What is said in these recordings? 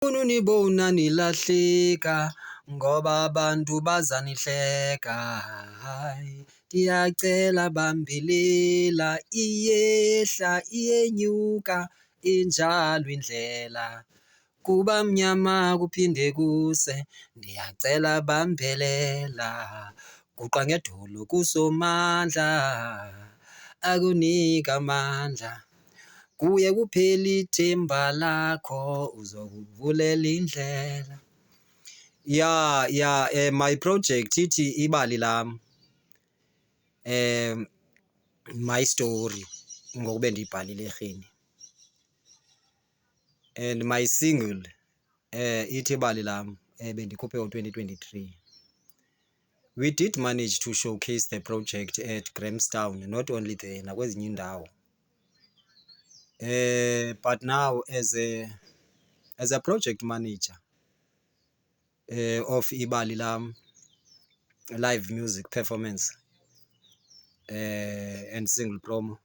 Unibona nilahleka ngoba abantu bazanihleka. Hayi, ndiyacela bambelela, iyehla iyenyuka injalo indlela. Kuba mnyama kuphinde kuse, ndiyacela bambelela. Guqa ngedolo kusomandla, akunika amandla. Kuye kuphela ithemba lakho, uzokuvulela indlela. My project ithi Ibali Lam, my story ngoku bendiyibhalile erheni. And my single ithi Ibali Lam, bendikhuphe ngo-2023. We did manage to showcase the project at Grahamstown, not only there, nakwezinye indawo. But now as a project manager of Ibali Lam live music performance and single promo,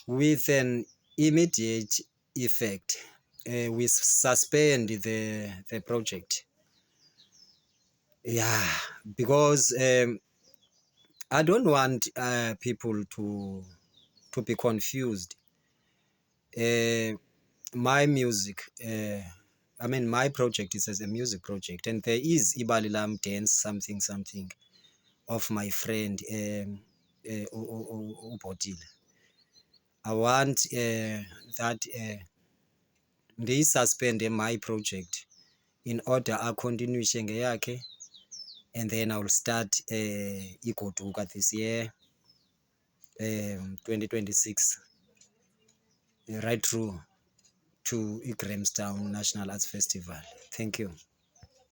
with an immediate effect, we suspend the project. Because I don't want people to be confused. My music, my project is as a music project, and there is Ibali Lam dance something of my friend Ubhotile. I want that they suspend my project in order I continue ngeyakhe, and then I will start iGoduka this year, 2026, right through to Grahamstown National Arts Festival. Thank you.